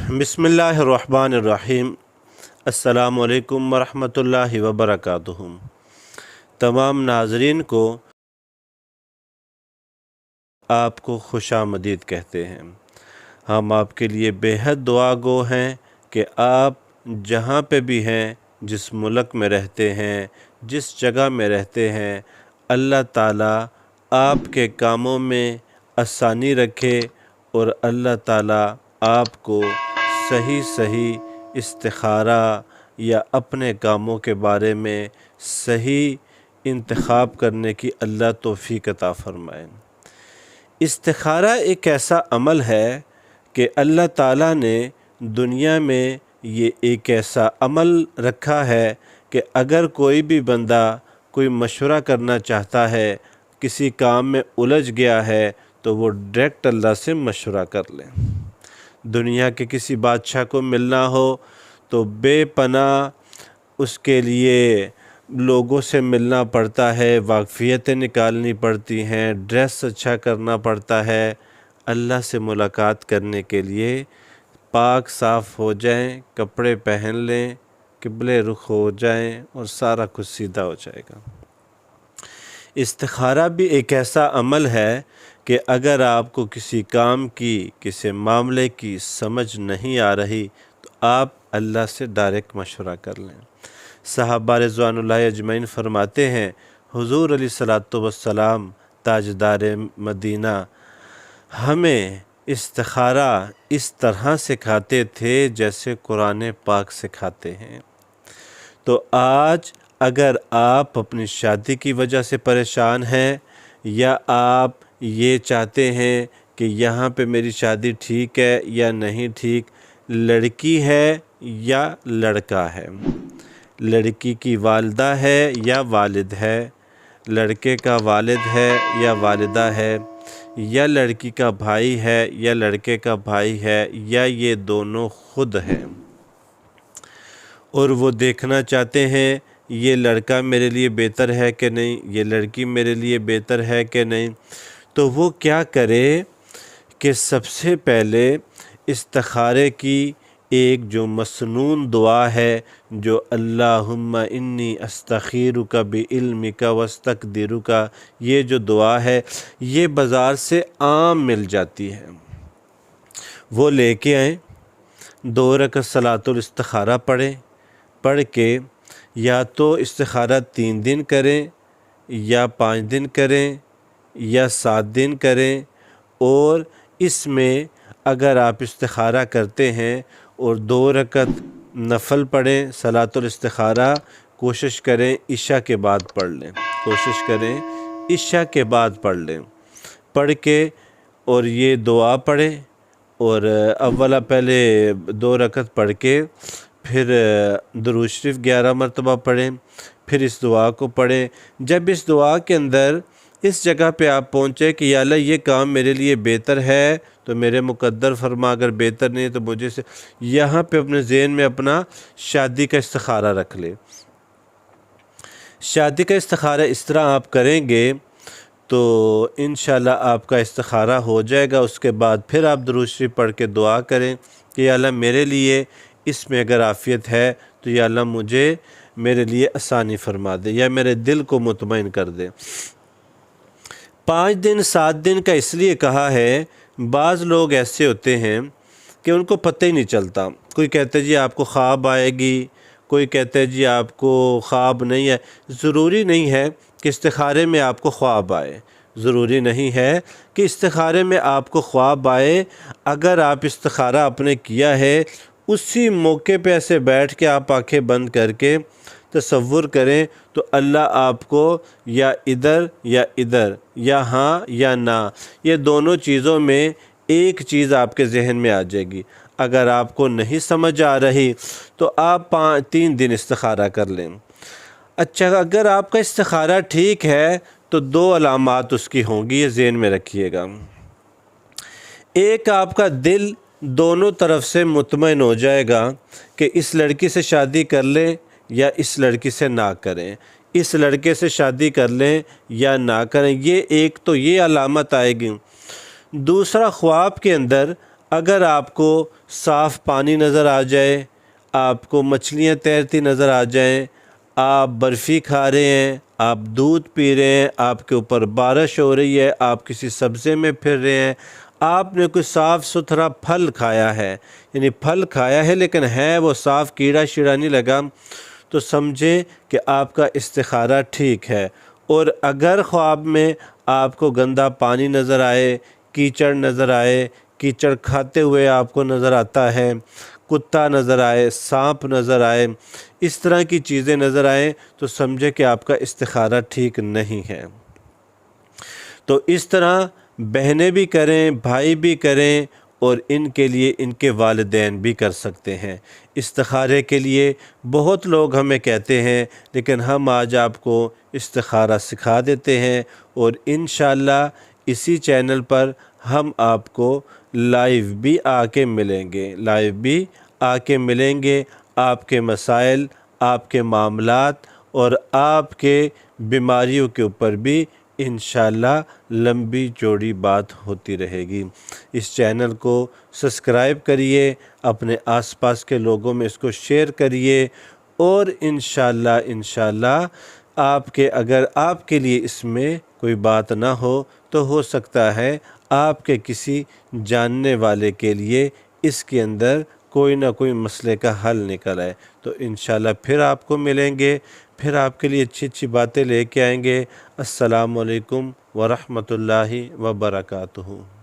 بسم اللہ الرحمن الرحیم۔ السلام علیکم ورحمۃ اللہ وبرکاتہ۔ تمام ناظرین کو آپ کو خوش آمدید کہتے ہیں۔ ہم آپ کے لیے بے حد دعا گو ہیں کہ آپ جہاں پہ بھی ہیں، جس ملک میں رہتے ہیں، جس جگہ میں رہتے ہیں، اللہ تعالیٰ آپ کے کاموں میں آسانی رکھے اور اللہ تعالیٰ آپ کو صحیح استخارہ یا اپنے کاموں کے بارے میں صحیح انتخاب کرنے کی اللہ توفیق عطا فرمائے۔ استخارہ ایک ایسا عمل ہے کہ اللہ تعالیٰ نے دنیا میں یہ ایک ایسا عمل رکھا ہے کہ اگر کوئی بھی بندہ کوئی مشورہ کرنا چاہتا ہے، کسی کام میں الجھ گیا ہے، تو وہ ڈائریکٹ اللہ سے مشورہ کر لیں۔ دنیا کے کسی بادشاہ کو ملنا ہو تو بے پناہ اس کے لیے لوگوں سے ملنا پڑتا ہے، واقفیتیں نکالنی پڑتی ہیں، ڈریس اچھا کرنا پڑتا ہے۔ اللہ سے ملاقات کرنے کے لیے پاک صاف ہو جائیں، کپڑے پہن لیں، قبلے رخ ہو جائیں اور سارا کچھ سیدھا ہو جائے گا۔ استخارہ بھی ایک ایسا عمل ہے کہ اگر آپ کو کسی کام کی، کسی معاملے کی سمجھ نہیں آ رہی تو آپ اللہ سے ڈائریکٹ مشورہ کر لیں۔ صحابہ رضوان اللہ اجمعین فرماتے ہیں، حضور علیہ الصلوۃ والسلام تاجدار مدینہ ہمیں استخارہ اس طرح سکھاتے تھے جیسے قرآن پاک سکھاتے ہیں۔ تو آج اگر آپ اپنی شادی کی وجہ سے پریشان ہیں یا آپ یہ چاہتے ہیں کہ یہاں پہ میری شادی ٹھیک ہے یا نہیں ٹھیک، لڑکی ہے یا لڑکا ہے، لڑکی کی والدہ ہے یا والد ہے، لڑکے کا والد ہے یا والدہ ہے، یا لڑکی کا بھائی ہے یا لڑکے کا بھائی ہے، یا یہ دونوں خود ہیں، اور وہ دیکھنا چاہتے ہیں یہ لڑکا میرے لیے بہتر ہے کہ نہیں، یہ لڑکی میرے لیے بہتر ہے کہ نہیں، تو وہ کیا کرے کہ سب سے پہلے استخارے کی ایک جو مسنون دعا ہے، جو اللہم انی استخیرک بعلمک واستقدرک، یہ جو دعا ہے یہ بازار سے عام مل جاتی ہے، وہ لے کے آئیں، 2 رکعت صلاۃ الاستخارہ پڑھ کے یا تو استخارہ 3 دن کریں یا 5 دن کریں یا 7 دن کریں، اور اس میں اگر آپ استخارہ کرتے ہیں اور 2 رکعت نفل پڑھیں صلاۃ الاستخارہ، کوشش کریں عشاء کے بعد پڑھ لیں، پڑھ کے اور یہ دعا پڑھیں، اور اولا پہلے 2 رکعت پڑھ کے پھر درود شریف 11 مرتبہ پڑھیں، پھر اس دعا کو پڑھیں۔ جب اس دعا کے اندر اس جگہ پہ آپ پہنچے کہ یا اللہ یہ کام میرے لیے بہتر ہے تو میرے مقدر فرما، اگر بہتر نہیں تو مجھے سے، یہاں پہ اپنے ذہن میں اپنا شادی کا استخارہ رکھ لے۔ شادی کا استخارہ اس طرح آپ کریں گے تو انشاءاللہ آپ کا استخارہ ہو جائے گا۔ اس کے بعد پھر آپ درود شریف پڑھ کے دعا کریں کہ یا اللہ میرے لیے اس میں اگر عافیت ہے تو یا اللہ مجھے میرے لیے آسانی فرما دے یا میرے دل کو مطمئن کر دے۔ 5 دن 7 دن کا اس لیے کہا ہے، بعض لوگ ایسے ہوتے ہیں کہ ان کو پتہ ہی نہیں چلتا، کوئی کہتے جی آپ کو خواب آئے گی، کوئی کہتے جی آپ کو خواب نہیں ہے۔ ضروری نہیں ہے کہ استخارے میں آپ کو خواب آئے، ضروری نہیں ہے کہ استخارے میں آپ کو خواب آئے۔ اگر آپ استخارہ اپنے کیا ہے، اسی موقع پہ ایسے بیٹھ کے آپ آنکھیں بند کر کے تصور کریں تو اللہ آپ کو یا ادھر یا ہاں یا نہ، یہ دونوں چیزوں میں ایک چیز آپ کے ذہن میں آ جائے گی۔ اگر آپ کو نہیں سمجھ آ رہی تو آپ 3 دن استخارہ کر لیں۔ اچھا، اگر آپ کا استخارہ ٹھیک ہے تو 2 علامات اس کی ہوں گی، یہ ذہن میں رکھیے گا۔ ایک، آپ کا دل دونوں طرف سے مطمئن ہو جائے گا کہ اس لڑکی سے شادی کر لیں یا اس لڑکی سے نہ کریں، اس لڑکے سے شادی کر لیں یا نہ کریں، یہ ایک تو یہ علامت آئے گی۔ دوسرا، خواب کے اندر اگر آپ کو صاف پانی نظر آ جائے، آپ کو مچھلیاں تیرتی نظر آ جائیں، آپ برفی کھا رہے ہیں، آپ دودھ پی رہے ہیں، آپ کے اوپر بارش ہو رہی ہے، آپ کسی سبزے میں پھر رہے ہیں، آپ نے کوئی صاف ستھرا پھل کھایا ہے، یعنی پھل کھایا ہے لیکن ہے وہ صاف، کیڑا شیڑا نہیں لگا، تو سمجھیں کہ آپ کا استخارہ ٹھیک ہے۔ اور اگر خواب میں آپ کو گندا پانی نظر آئے، کیچڑ نظر آئے، کیچڑ کھاتے ہوئے آپ کو نظر آتا ہے، کتا نظر آئے، سانپ نظر آئے، اس طرح کی چیزیں نظر آئیں، تو سمجھے کہ آپ کا استخارہ ٹھیک نہیں ہے۔ تو اس طرح بہنیں بھی کریں، بھائی بھی کریں، اور ان کے لیے ان کے والدین بھی کر سکتے ہیں۔ استخارے کے لیے بہت لوگ ہمیں کہتے ہیں، لیکن ہم آج آپ کو استخارہ سکھا دیتے ہیں، اور انشاءاللہ اسی چینل پر ہم آپ کو لائیو بھی آ کے ملیں گے، آپ کے مسائل، آپ کے معاملات اور آپ کے بیماریوں کے اوپر بھی انشاءاللہ لمبی چوڑی بات ہوتی رہے گی۔ اس چینل کو سبسکرائب کریے، اپنے آس پاس کے لوگوں میں اس کو شیئر کریے، اور انشاءاللہ اگر آپ کے لیے اس میں کوئی بات نہ ہو تو ہو سکتا ہے آپ کے کسی جاننے والے کے لیے اس کے اندر کوئی نہ کوئی مسئلے کا حل نکل آئے۔ تو انشاءاللہ پھر آپ کو ملیں گے، پھر آپ کے لیے اچھی اچھی باتیں لے کے آئیں گے۔ السلام علیکم ورحمۃ اللہ وبرکاتہ۔